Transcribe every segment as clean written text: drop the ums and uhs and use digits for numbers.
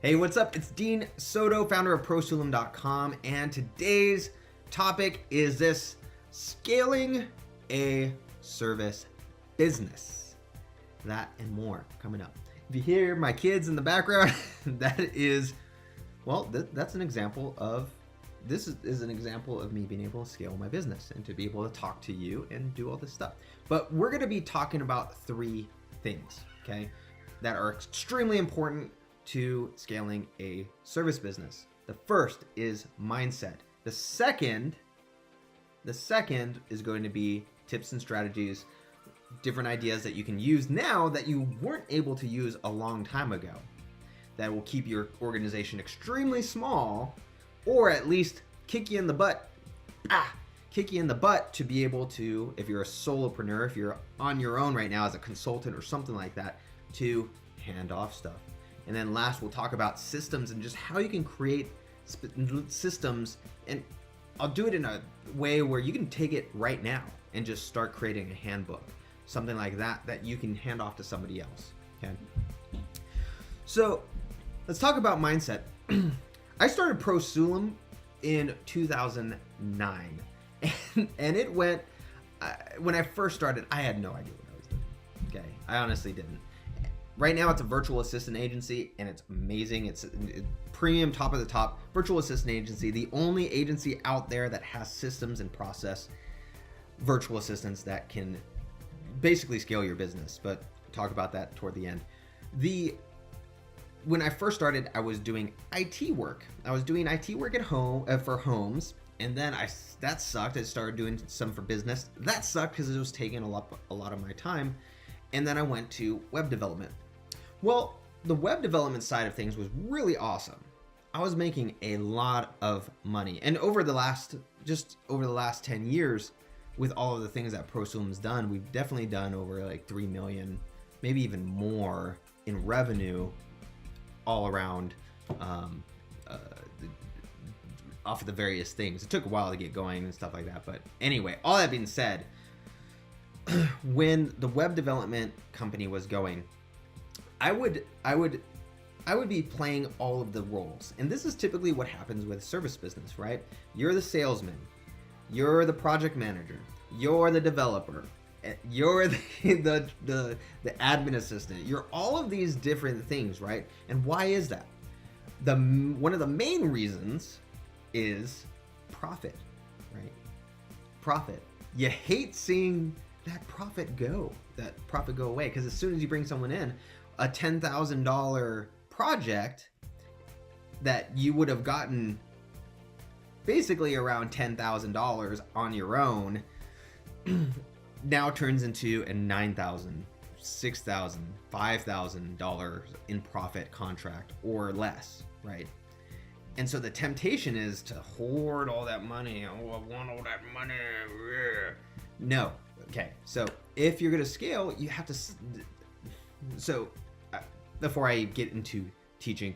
Hey, what's up? It's Dean Soto, founder of ProSulum.com, and today's topic is this: scaling a service business. That and more coming up. If you hear my kids in the background, that is, well, that's an example of, this is an example of me being able to scale my business and to be able to talk to you and do all this stuff. But we're going to be talking about three things, okay, that are extremely important to scaling a service business. The first is mindset. The second is going to be tips and strategies, different ideas that you can use now that you weren't able to use a long time ago, that will keep your organization extremely small, or at least kick you in the butt. Kick you in the butt to be able to, if you're a solopreneur, if you're on your own right now as a consultant or something like that, to hand off stuff. And then last, we'll talk about systems and just how you can create systems. And I'll do it in a way where you can take it right now and just start creating a handbook, something like that, that you can hand off to somebody else. Okay. So let's talk about mindset. I started ProSulum in 2009, and it went, when I first started, I had no idea what I was doing. Okay. I honestly didn't. Right now, it's a virtual assistant agency, and it's amazing. It's premium, top of the top virtual assistant agency, the only agency out there that has systems and process virtual assistants that can basically scale your business. But I'll talk about that toward the end. When I first started, I was doing IT work. I was doing IT work at home for homes, and then that sucked. I started doing some for business. That sucked because it was taking a lot of my time. And then I went to web development. Well, the web development side of things was really awesome. I was making a lot of money. And over the last 10 years, with all of the things that ProSulum's done, we've definitely done over like 3 million, maybe even more in revenue all around off of the various things. It took a while to get going and stuff like that. But anyway, all that being said, when the web development company was going, I would be playing all of the roles. And this is typically what happens with service business, right? You're the salesman, you're the project manager, you're the developer, you're the admin assistant. You're all of these different things, right? And why is that? One of the main reasons is profit, right? Profit. You hate seeing that profit go away, because as soon as you bring someone in, a $10,000 project that you would have gotten basically around $10,000 on your own now turns into a $9,000, $6,000, $5,000 in profit contract or less, right? And so the temptation is to hoard all that money. Oh, I want all that money. No. Okay, so if you're going to scale, you have to. So before I get into teaching,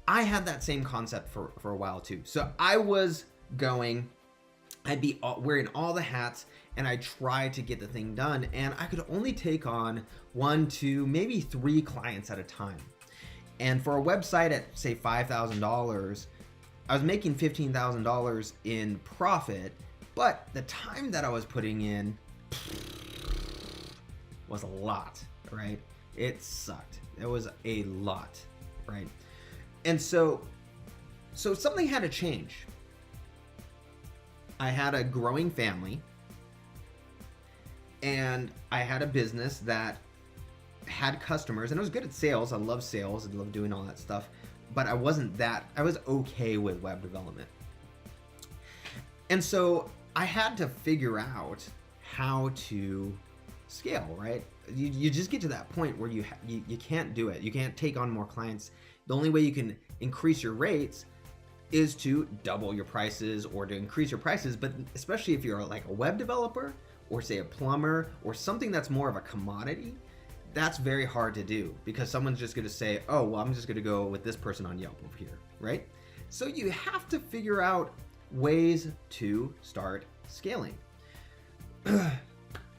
I had that same concept for a while too. So I was going, I'd be wearing all the hats, and I tried to get the thing done, and I could only take on 1, 2, maybe 3 clients at a time. And for a website at say $5,000, I was making $15,000 in profit, but the time that I was putting in was a lot, right? It sucked. It was a lot, right? And so something had to change. I had a growing family, and I had a business that had customers, and I was good at sales. I love sales. I love doing all that stuff, but I was okay with web development. And so I had to figure out how to scale, right? You just get to that point where you can't do it. You can't take on more clients. The only way you can increase your rates is to double your prices or to increase your prices. But especially if you're like a web developer or say a plumber or something that's more of a commodity, that's very hard to do, because someone's just going to say, oh, well, I'm just going to go with this person on Yelp over here, right? So you have to figure out ways to start scaling.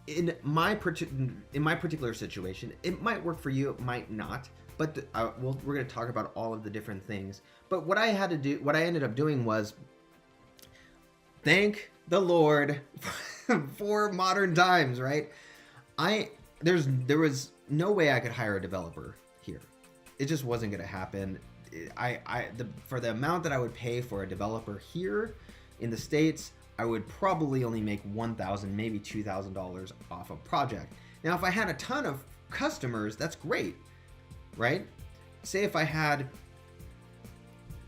In my particular situation, it might work for you, it might not. But we're going to talk about all of the different things. But what I ended up doing was, thank the Lord for modern times, right? There was no way I could hire a developer here. It just wasn't going to happen. For the amount that I would pay for a developer here in the States, I would probably only make $1,000, maybe $2,000 off a project. Now, if I had a ton of customers, that's great, right? Say if I had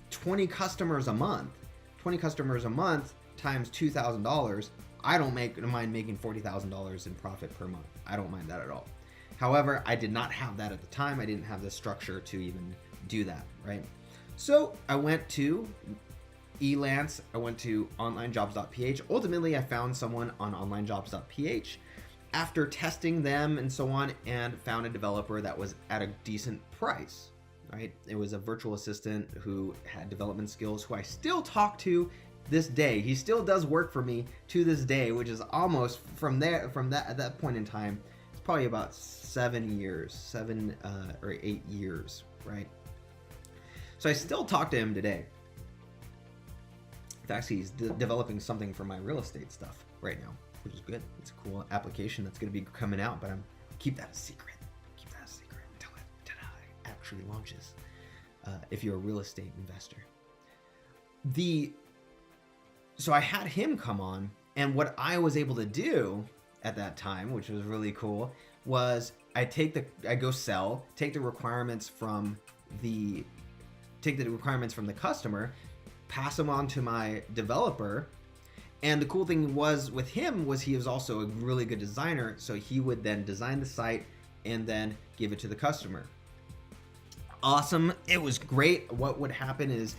20 customers a month times $2,000, I don't mind making $40,000 in profit per month. I don't mind that at all. However, I did not have that at the time. I didn't have the structure to even do that, right? So I went to Elance, I went to onlinejobs.ph. Ultimately, I found someone on onlinejobs.ph after testing them and so on, and found a developer that was at a decent price, right? It was a virtual assistant who had development skills, who I still talk to this day. He still does work for me to this day, which is almost at that point in time, it's probably about 7 or 8 years, right? So I still talk to him today. In fact, he's developing something for my real estate stuff right now, which is good. It's a cool application that's going to be coming out, but keep that a secret. Keep that a secret until it actually launches. If you're a real estate investor. So I had him come on, and what I was able to do at that time, which was really cool, was I go sell, take the requirements from the customer, pass them on to my developer. And the cool thing with him was he was also a really good designer, so he would then design the site and then give it to the customer. Awesome. It was great. What would happen is,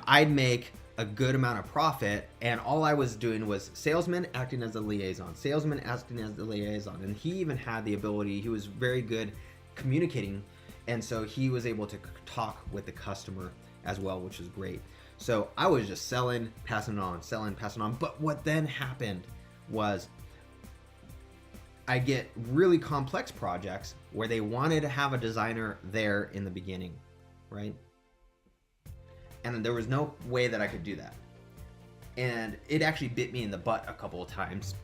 I'd make a good amount of profit, and all I was doing was salesman acting as a liaison, and he even had the ability, he was very good communicating, and so he was able to talk with the customer as well, which is great. So I was just selling, passing it on. But what then happened was I get really complex projects where they wanted to have a designer there in the beginning, right? And there was no way that I could do that. And it actually bit me in the butt a couple of times,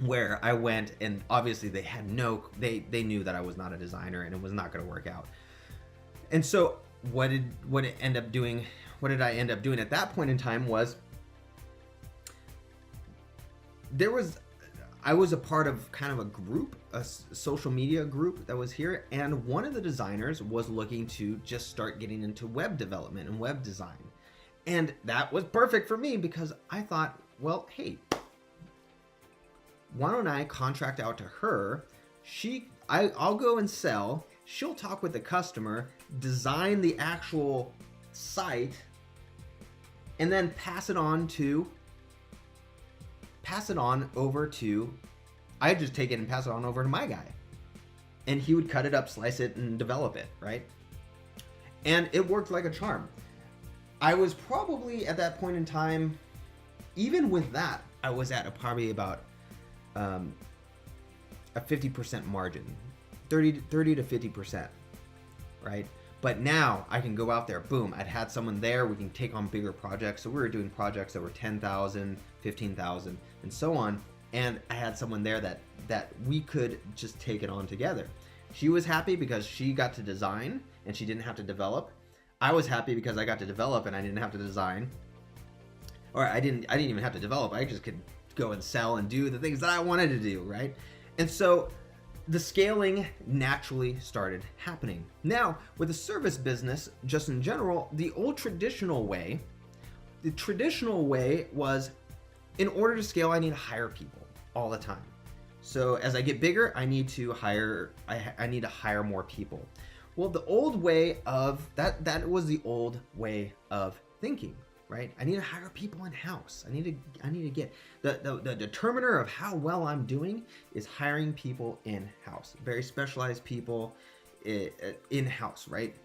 where I went, and obviously they knew that I was not a designer and it was not going to work out. And so what did I end up doing at that point in time was, I was a part of kind of a group, a social media group that was here, and one of the designers was looking to just start getting into web development and web design. And that was perfect for me, because I thought, well, hey, why don't I contract out to her? I'll go and sell, she'll talk with the customer, design the actual site, and then pass it on over to, I'd just take it and pass it on over to my guy. And he would cut it up, slice it, and develop it, right? And it worked like a charm. I was probably at that point in time, even with that, I was at probably about a 50% margin, 30 to 50%, right? But now I can go out there, boom, I'd had someone there, we can take on bigger projects. So we were doing projects that were 10,000, 15,000, and so on. And I had someone there that we could just take it on together. She was happy because she got to design and she didn't have to develop. I was happy because I got to develop and I didn't have to design. Or I didn't even have to develop. I just could go and sell and do the things that I wanted to do, right? And so the scaling naturally started happening. Now, with a service business, just in general, the traditional way was, in order to scale, I need to hire people all the time. So as I get bigger, I need to hire more people. Well, the old way of that was the old way of thinking, right? I need to hire people in-house. I need to get the determiner of how well I'm doing is hiring people in-house, very specialized people in-house, right?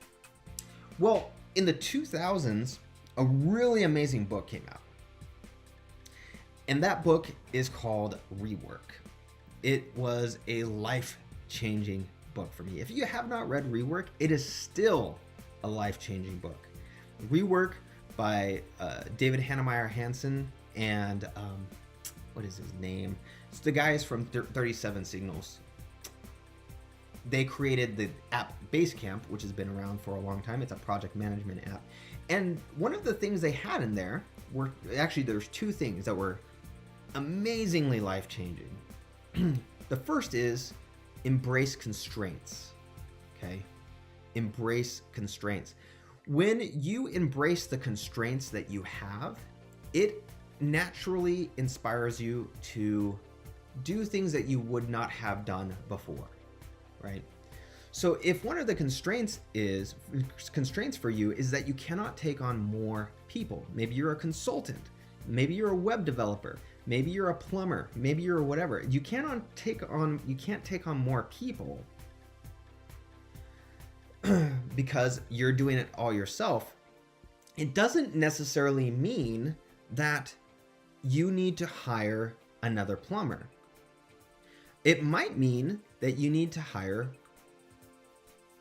Well, in the 2000s, a really amazing book came out. And that book is called Rework. It was a life-changing book for me. If you have not read Rework, it is still a life-changing book. Rework by David Hannemeyer Hansen and what is his name? It's the guys from 37 Signals. They created the app Basecamp, which has been around for a long time. It's a project management app. And one of the things they had in there were, actually there's two things that were amazingly life-changing. The first is embrace constraints, okay? Embrace constraints. When you embrace the constraints that you have, it naturally inspires you to do things that you would not have done before, right? So if one of the constraints for you is that you cannot take on more people, maybe you're a consultant, maybe you're a web developer, maybe you're a plumber, maybe you're whatever, you can't take on more people because you're doing it all yourself. It doesn't necessarily mean that you need to hire another plumber. It might mean that you need to hire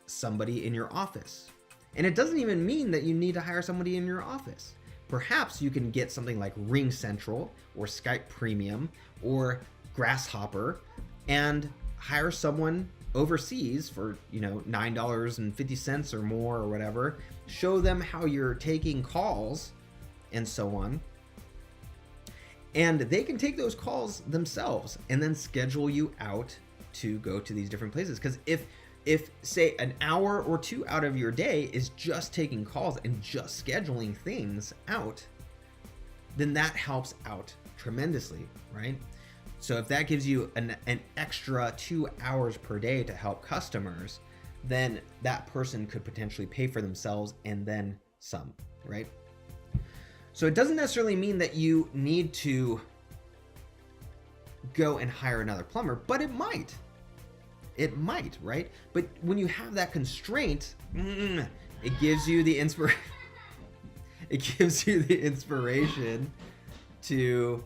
somebody in your office. And it doesn't even mean that you need to hire somebody in your office. Perhaps you can get something like Ring Central or Skype Premium or Grasshopper and hire someone overseas for, $9.50 or more or whatever. Show them how you're taking calls and so on. And they can take those calls themselves and then schedule you out to go to these different places. Because if say an hour or two out of your day is just taking calls and just scheduling things out, then that helps out tremendously, right? So if that gives you an extra 2 hours per day to help customers, then that person could potentially pay for themselves and then some, right? So it doesn't necessarily mean that you need to go and hire another plumber, but it might. It might, right? But when you have that constraint, it gives you the inspiration. It gives you the inspiration to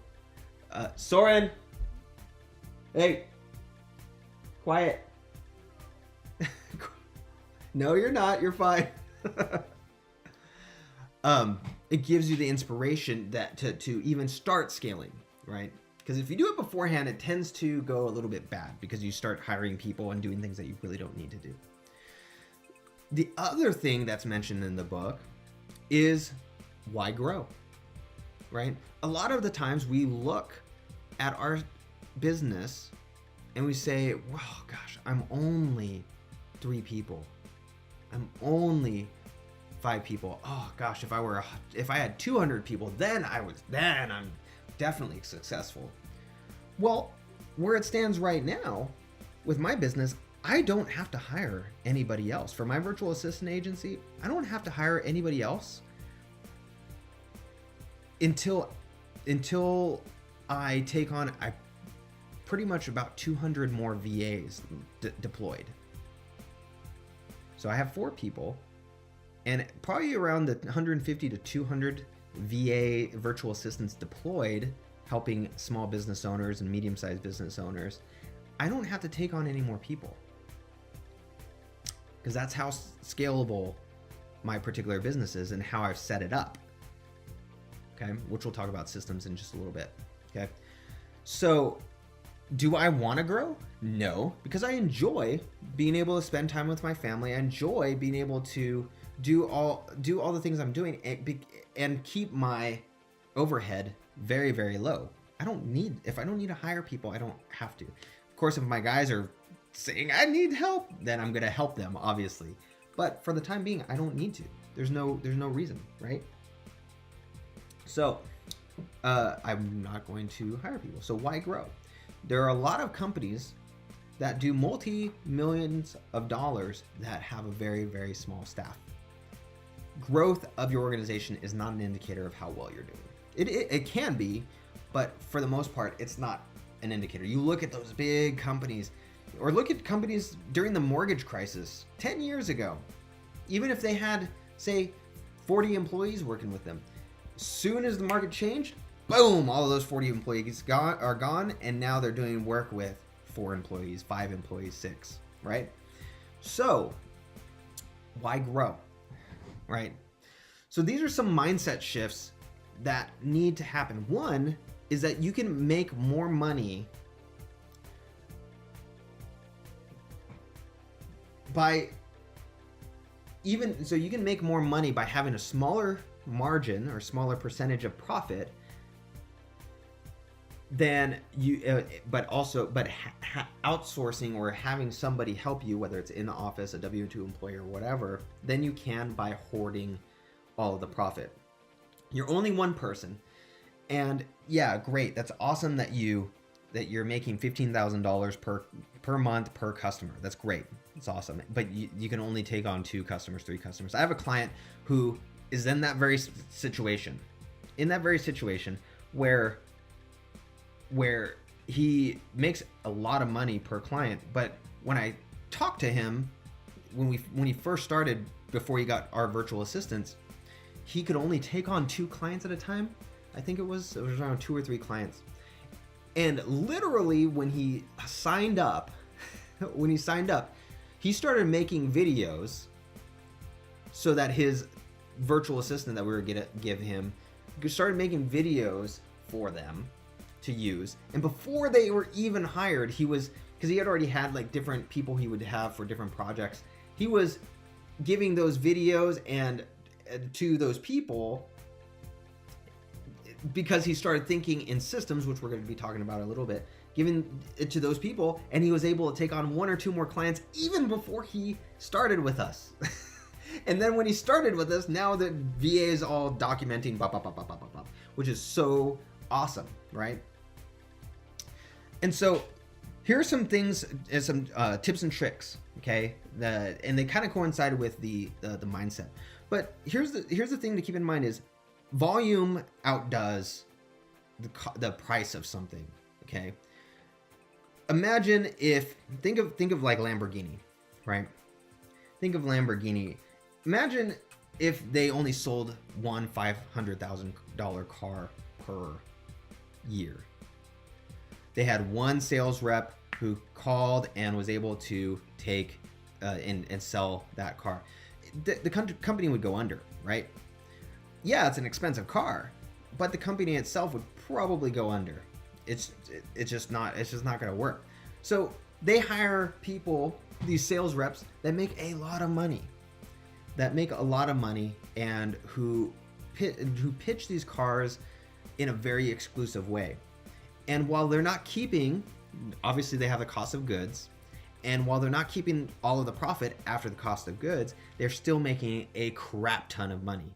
Soren. Hey, quiet. No, you're not. You're fine. It gives you the inspiration that to even start scaling, right? Because if you do it beforehand, it tends to go a little bit bad because you start hiring people and doing things that you really don't need to do. The other thing that's mentioned in the book is why grow, right? A lot of the times we look at our business and we say, well, gosh, I'm only 3 people. I'm only 5 people. Oh gosh, if I had 200 people, then I'm definitely successful. Well, where it stands right now with my business, I don't have to hire anybody else. For my virtual assistant agency, I don't have to hire anybody else until I take on pretty much about 200 more VAs deployed. So I have 4 people and probably around the 150 to 200 VA virtual assistants deployed, helping small business owners and medium-sized business owners. I don't have to take on any more people because that's how scalable my particular business is and how I've set it up. Okay, which we'll talk about systems in just a little bit. Okay, so do I want to grow? No, because I enjoy being able to spend time with my family. I enjoy being able to do all the things I'm doing and keep my overhead very, very low. If I don't need to hire people, I don't have to. Of course, if my guys are saying I need help, then I'm going to help them, obviously. But for the time being, I don't need to. There's no reason, right? So I'm not going to hire people. So why grow? There are a lot of companies that do multi-millions of dollars that have a very, very small staff. Growth of your organization is not an indicator of how well you're doing. It can be, but for the most part, it's not an indicator. You look at those big companies, or look at companies during the mortgage crisis 10 years ago. Even if they had, say, 40 employees working with them, soon as the market changed, boom, all of those 40 employees are gone, and now they're doing work with 4 employees, 5 employees, 6, right? So why grow, right? So these are some mindset shifts that need to happen. One is that you can make more money by you can make more money by having a smaller margin or smaller percentage of profit than you, but outsourcing or having somebody help you, whether it's in the office, a W-2 employee or whatever, than you can by hoarding all of the profit. You're only one person, and yeah, great. That's awesome that you're making $15,000 per month per customer. That's great. It's awesome. But you can only take on 2 customers, 3 customers. I have a client who is in that very situation, where he makes a lot of money per client. But when I talked to him, when he first started, before he got our virtual assistants, he could only take on 2 clients at a time. I think it was around 2 or 3 clients. And literally when he signed up, he started making videos so that his virtual assistant that we were gonna give him started making videos for them to use. And before they were even hired, because he had already had like different people he would have for different projects, he was giving those videos and to those people, because he started thinking in systems, which we're going to be talking about a little bit, giving it to those people, and he was able to take on 1 or 2 more clients even before he started with us. And then when he started with us, now the VA is all documenting, which is so awesome, right? And so here are some things, some tips and tricks, okay? And they kind of coincide with the mindset. But here's the thing to keep in mind is volume outdoes the price of something, okay? Imagine think of like Lamborghini, right? Think of Lamborghini. Imagine if they only sold one $500,000 car per year. They had one sales rep who called and was able to take and sell that car. The company would go under, right? Yeah, it's an expensive car, but the company itself would probably go under. It's just not going to work. So they hire people, these sales reps that make a lot of money, and who pitch these cars in a very exclusive way. And while they're not keeping, obviously they have the cost of goods, and while they're not keeping all of the profit after the cost of goods, they're still making a crap ton of money,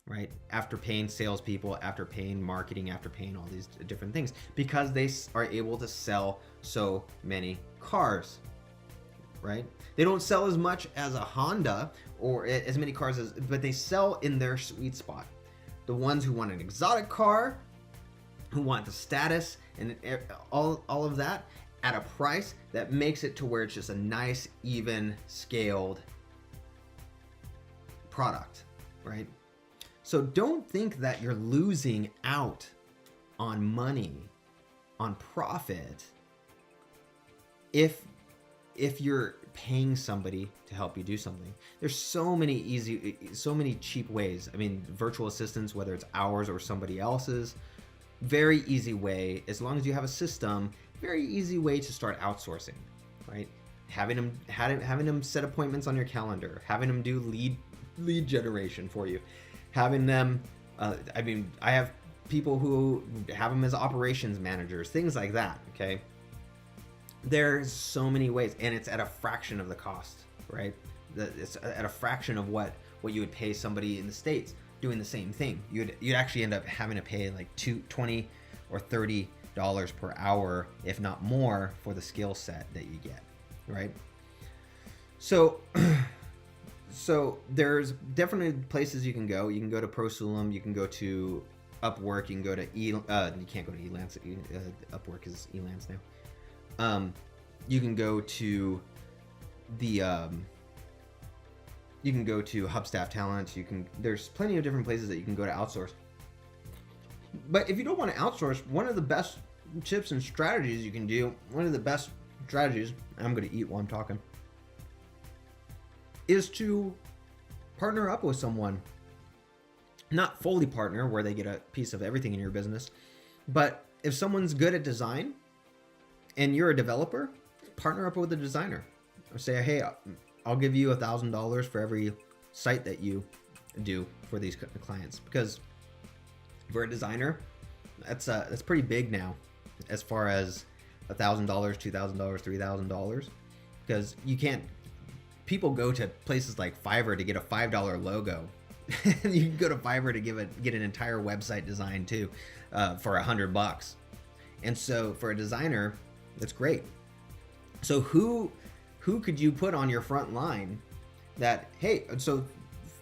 right? After paying salespeople, after paying marketing, after paying all these different things, because they are able to sell so many cars, right? They don't sell as much as a Honda or as many cars but they sell in their sweet spot. The ones who want an exotic car, who want the status and all of that at a price that makes it to where it's just a nice, even scaled product, right? So don't think that you're losing out on money, on profit, if you're paying somebody to help you do something. There's so many cheap ways. I mean, virtual assistants, whether it's ours or somebody else's, very easy way, as long as you have a system, very easy way to start outsourcing, right? Having them set appointments on your calendar, having them do lead generation for you, having them, I have people who have them as operations managers, things like that, okay? There's so many ways, and it's at a fraction of the cost, right? It's at a fraction of what you would pay somebody in the States doing the same thing. You'd actually end up having to pay like $20 or $30 per hour, if not more, for the skill set that you get, right? So there's definitely places you can go. You can go to Prosulum, you can go to Upwork, you can go to you can't go to Elance. Upwork is Elance now. You can go to you can go to Hubstaff Talent. There's plenty of different places that you can go to outsource. But if you don't want to outsource, one of the best tips and strategies you can do, I'm going to eat while I'm talking. is to partner up with someone. Not fully partner where they get a piece of everything in your business, but if someone's good at design and you're a developer, partner up with a designer. Or say, hey, I'll give you $1,000 for every site that you do for these clients. Because for a designer, that's pretty big now, as far as $1,000, $2,000, $3,000, because you can't. People go to places like Fiverr to get a $5 logo. You can go to Fiverr to get an entire website design too, for $100. And so for a designer, that's great. So who could you put on your front line that, hey, so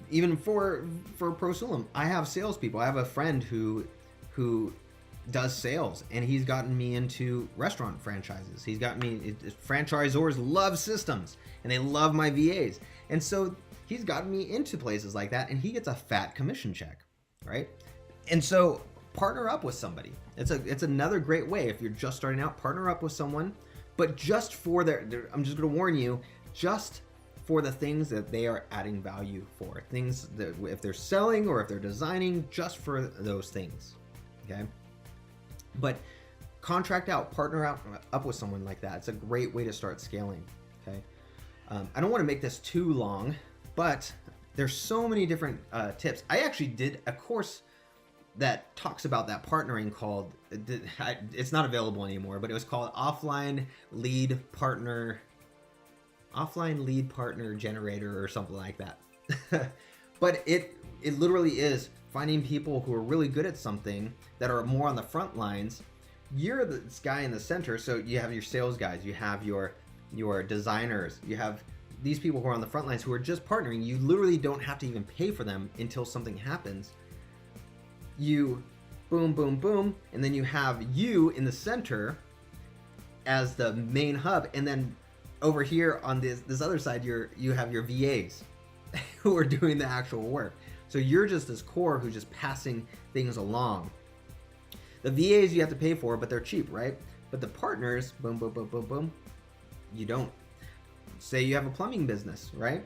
even for Prosulum, I have salespeople. I have a friend who does sales, and he's gotten me into restaurant franchises. He's got me, franchisors love systems and they love my VAs. And so he's gotten me into places like that, and he gets a fat commission check, right? And so partner up with somebody. It's another great way. If you're just starting out, partner up with someone, but just for I'm just going to warn you, just for the things that they are adding value for. Things that if they're selling or if they're designing, just for those things, okay? But contract out, partner up with someone like that. It's a great way to start scaling, okay? I don't want to make this too long, but there's so many different tips. I actually did a course that talks about that partnering called, it's not available anymore, but it was called Offline Lead Partner Generator or something like that. But it literally is finding people who are really good at something that are more on the front lines. You're this guy in the center, so you have your sales guys, you have your designers, you have these people who are on the front lines who are just partnering. You literally don't have to even pay for them until something happens. You boom, boom, boom, and then you have you in the center as the main hub, and then over here on this other side, you have your VAs who are doing the actual work. So you're just this core who's just passing things along. The VAs you have to pay for, but they're cheap, right? But the partners, boom, boom, boom, boom, boom, you don't. Say you have a plumbing business, right?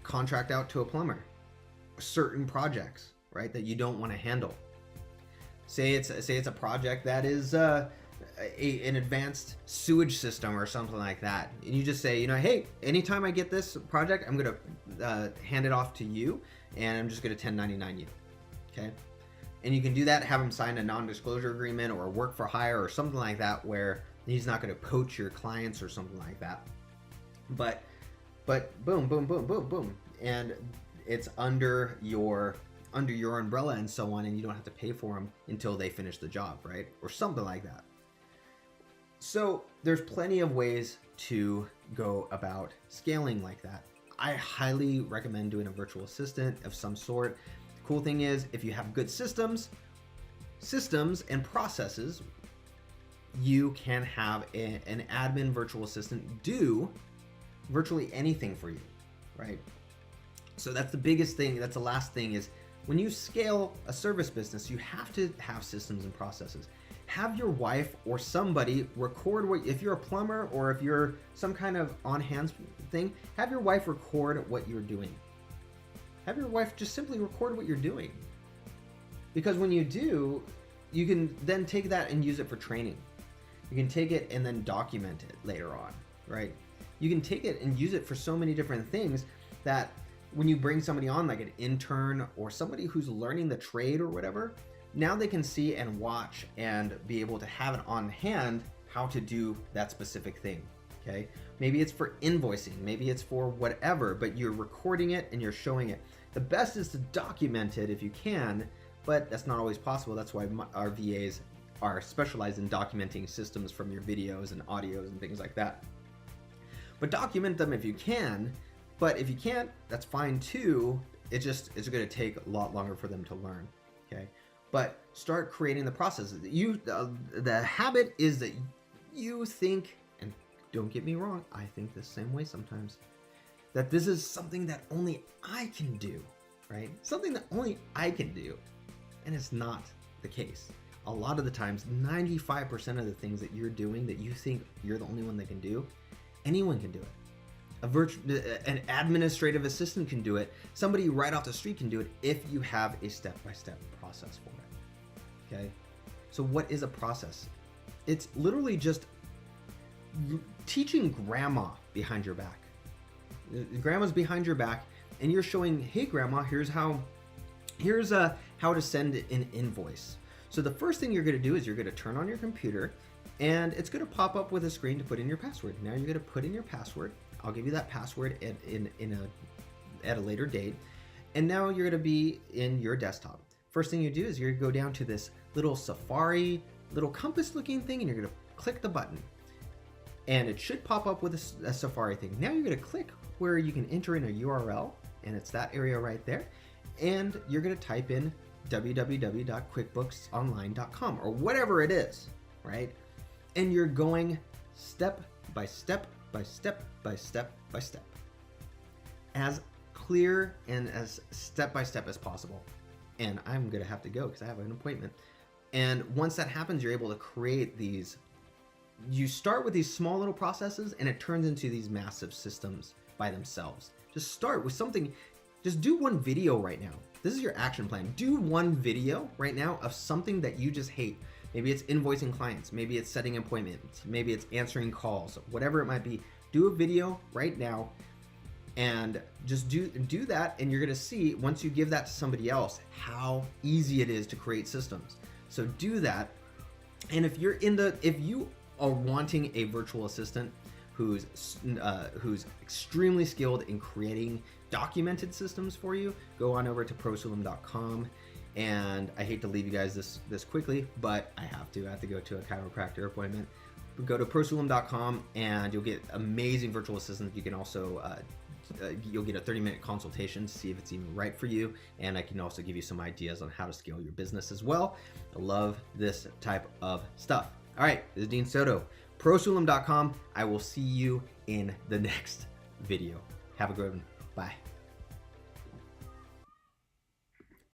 Contract out to a plumber certain projects, right, that you don't want to handle. Say it's a project that is an advanced sewage system or something like that, and you just say, hey, anytime I get this project, I'm gonna hand it off to you, and I'm just gonna 1099 you, okay? And you can do that, have him sign a non-disclosure agreement or a work for hire or something like that, where he's not gonna poach your clients or something like that. But boom, boom, boom, boom, boom, and it's under your umbrella and so on, and you don't have to pay for them until they finish the job, right? Or something like that. So there's plenty of ways to go about scaling like that. I highly recommend doing a virtual assistant of some sort. The cool thing is, if you have good systems and processes, you can have an admin virtual assistant do virtually anything for you, right? So that's the biggest thing. That's the last thing is, when you scale a service business, you have to have systems and processes. Have your wife or somebody record if you're a plumber or if you're some kind of on-hands thing, have your wife record what you're doing. Have your wife just simply record what you're doing. Because when you do, you can then take that and use it for training. You can take it and then document it later on, right? You can take it and use it for so many different things that when you bring somebody on, like an intern or somebody who's learning the trade or whatever, now they can see and watch and be able to have it on hand how to do that specific thing, okay? Maybe it's for invoicing, maybe it's for whatever, but you're recording it and you're showing it. The best is to document it if you can, but that's not always possible. That's why our VAs are specialized in documenting systems from your videos and audios and things like that. But document them if you can. But if you can't, that's fine too. It's going to take a lot longer for them to learn, okay? But start creating the processes. The habit is that you think, and don't get me wrong, I think the same way sometimes, that this is something that only I can do, right? Something that only I can do, and it's not the case. A lot of the times, 95% of the things that you're doing that you think you're the only one that can do, anyone can do it. an administrative assistant can do it. Somebody right off the street can do it if you have a step-by-step process for it. Okay? So what is a process? It's literally just teaching grandma behind your back. Grandma's behind your back, and you're showing, hey grandma, here's how to send an invoice. So the first thing you're going to do is you're going to turn on your computer, and it's going to pop up with a screen to put in your password. Now you're going to put in your password. I'll give you that password at a later date. And now you're going to be in your desktop. First thing you do is you're going to go down to this little Safari, little compass looking thing, and you're going to click the button. And it should pop up with a Safari thing. Now you're going to click where you can enter in a URL, and it's that area right there. And you're going to type in www.quickbooksonline.com or whatever it is, right? And you're going step by step by step by step by step, as clear and as step by step as possible. And I'm going to have to go because I have an appointment. And once that happens, you're able to create these. You start with these small little processes, and it turns into these massive systems by themselves. Just start with something. Just do one video right now. This is your action plan. Do one video right now of something that you just hate. Maybe it's invoicing clients. Maybe it's setting appointments. Maybe it's answering calls. Whatever it might be. Do a video right now and just do that, and you're gonna see, once you give that to somebody else, how easy it is to create systems. So do that. And if you are wanting a virtual assistant who's extremely skilled in creating documented systems for you, go on over to prosulum.com. And I hate to leave you guys this quickly, but I have to go to a chiropractor appointment. But go to prosulum.com and you'll get amazing virtual assistants. You can also you'll get a 30-minute consultation to see if it's even right for you, and I can also give you some ideas on how to scale your business as well. I love this type of stuff. All right, this is Dean Soto, prosulum.com. I will see you in the next video. Have a good one. Bye.